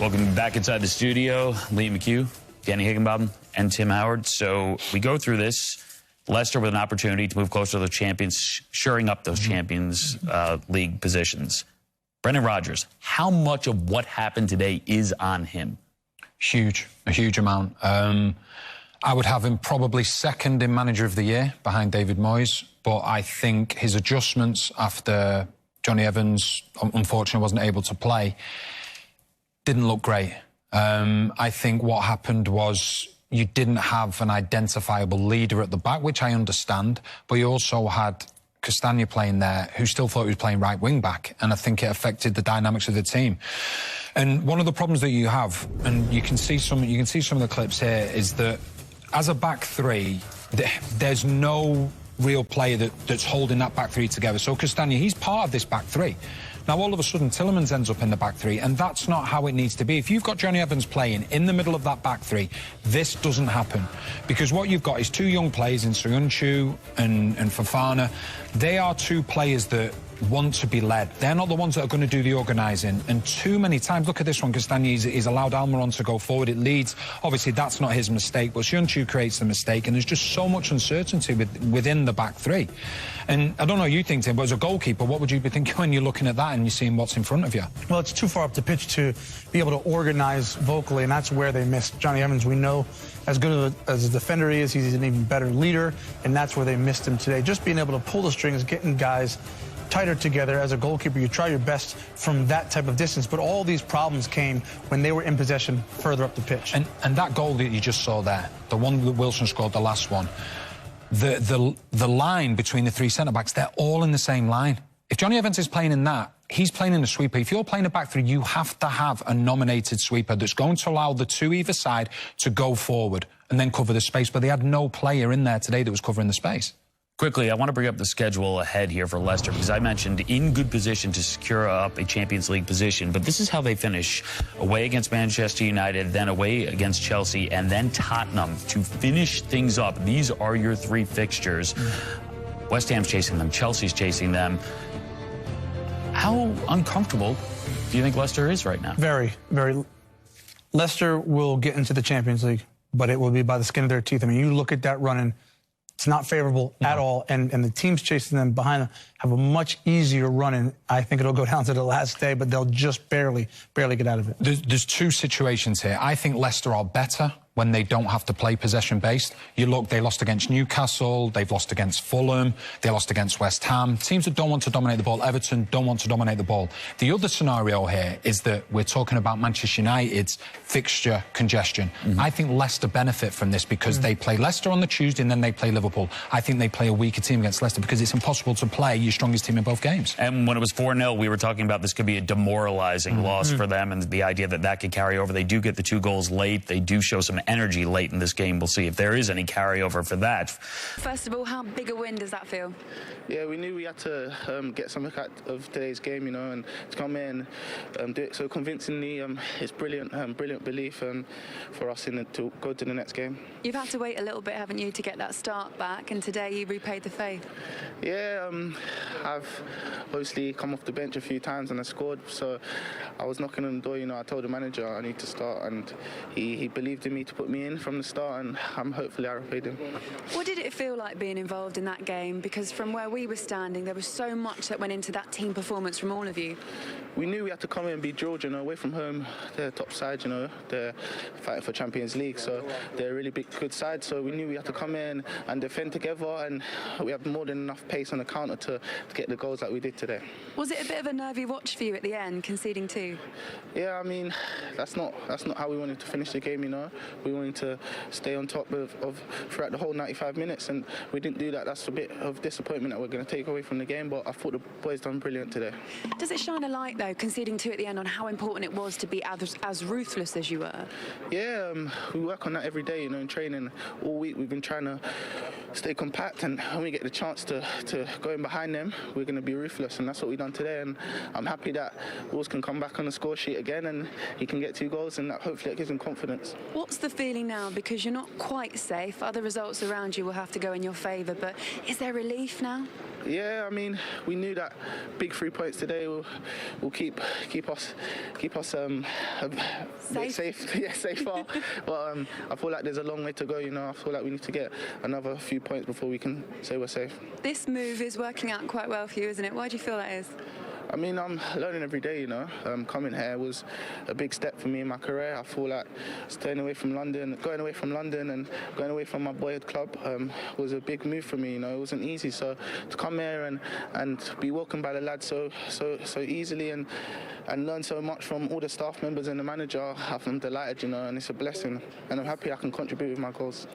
Welcome back inside the studio. Liam McHugh, Danny Higginbotham, and Tim Howard. So we go through this. Leicester with an opportunity to move closer to the champions, shoring up those Champions League positions. Brendan Rodgers, how much of what happened today is on him? Huge, a huge amount. I would have him probably second in Manager of the Year behind David Moyes, but I think his adjustments after Johnny Evans, unfortunately, wasn't able to play, didn't look great. I think what happened was you didn't have an identifiable leader at the back, which I understand, but you also had Castagna playing there, who still thought he was playing right wing back, and I think it affected the dynamics of the team. And one of the problems that you have, and you can see some of the clips here, is that as a back three, there's no real player that's holding that back three together. So Castagna, he's part of this back three. Now, all of a sudden, Tielemans ends up in the back three, and that's not how it needs to be. If you've got Johnny Evans playing in the middle of that back three, this doesn't happen. Because what you've got is two young players in Soyuncu and Fofana. They are two players that want to be led. They're not the ones that are going to do the organising. And too many times, look at this one, Castagna, he's allowed Almiron to go forward. It leads. Obviously, that's not his mistake, but Soyuncu creates the mistake, and there's just so much uncertainty within the back three. And I don't know what you think, Tim, but as a goalkeeper, what would you be thinking when you're looking at that and you're seeing what's in front of you? Well, it's too far up the pitch to be able to organise vocally, and that's where they missed Johnny Evans. We know as good as a defender he is, he's an even better leader, and that's where they missed him today. Just being able to pull the strings, getting guys tighter together. As a goalkeeper, you try your best from that type of distance, but all these problems came when they were in possession further up the pitch. And that goal that you just saw there, the one that Wilson scored, the last one, the line between the three centre-backs, they're all in the same line. If Johnny Evans is playing in that, he's playing in a sweeper. If you're playing a back three, you have to have a nominated sweeper that's going to allow the two either side to go forward and then cover the space. But they had no player in there today that was covering the space. Quickly, I want to bring up the schedule ahead here for Leicester, because I mentioned in good position to secure up a Champions League position, but this is how they finish. Away against Manchester United, then away against Chelsea, and then Tottenham to finish things up. These are your three fixtures. West Ham's chasing them, Chelsea's chasing them. How uncomfortable do you think Leicester is right now? Very, very. Leicester will get into the Champions League, but it will be by the skin of their teeth. I mean, you look at that run, and it's not favorable at all, and the teams chasing them behind them have a much easier run, and I think it'll go down to the last day, but they'll just barely get out of it. There's two situations here. I think Leicester are better when they don't have to play possession-based. You look, they lost against Newcastle, they've lost against Fulham, they lost against West Ham. Teams that don't want to dominate the ball, Everton don't want to dominate the ball. The other scenario here is that we're talking about Manchester United's fixture congestion. I think Leicester benefit from this because they play Leicester on the Tuesday and then they play Liverpool. I think they play a weaker team against Leicester because it's impossible to play your strongest team in both games. And when it was 4-0, we were talking about this could be a demoralizing loss for them, and the idea that that could carry over. They do get the 2 goals late. They do show some energy late in this game. We'll see if there is any carryover for that. First of all, how big a win does that feel? Yeah, we knew we had to get something out of today's game, you know, and to come in and do it so convincingly. It's brilliant, brilliant belief for us to go to the next game. You've had to wait a little bit, haven't you, to get that start back, and today you repaid the faith. Yeah, I've obviously come off the bench a few times and I scored, so I was knocking on the door, you know. I told the manager I need to start, and he believed in me to put me in from the start, and hopefully I repaid him. What did it feel like being involved in that game? Because from where we were standing, there was so much that went into that team performance from all of you. We knew we had to come in and beat Georgia, you know, away from home. They're top side, you know, they're fighting for Champions League, so they're a really good side, so we knew we had to come in and defend together, and we had more than enough pace on the counter to get the goals like we did today. Was it a bit of a nervy watch for you at the end, conceding 2? Yeah, I mean, that's not how we wanted to finish the game, you know. We wanted to stay on top of throughout the whole 95 minutes, and we didn't do that. That's a bit of disappointment that we're going to take away from the game, but I thought the boys done brilliant today. Does it shine a light, though, conceding 2 at the end, on how important it was to be as ruthless as you were? Yeah, we work on that every day, you know, in training. All week we've been trying to stay compact, and when we get the chance to go in behind them, we're going to be ruthless, and that's what we've done today. And I'm happy that Wolves can come back on the score sheet again, and he can get 2 goals, and hopefully that gives him confidence. What's the feeling now? Because you're not quite safe. Other results around you will have to go in your favour, but is there relief now? Yeah, I mean, we knew that big 3 points today will keep us a bit safe. Yeah, safer. But I feel like there's a long way to go. You know, I feel like we need to get another few points before we can say we're safe. This move is working out quite well for you, isn't it? Why do you feel that is? I mean, I'm learning every day, you know. Coming here was a big step for me in my career. I feel like going away from London and going away from my boyhood club was a big move for me, you know. It wasn't easy. So to come here and be welcomed by the lads so easily and learn so much from all the staff members and the manager, I'm delighted, you know, and it's a blessing. And I'm happy I can contribute with my goals.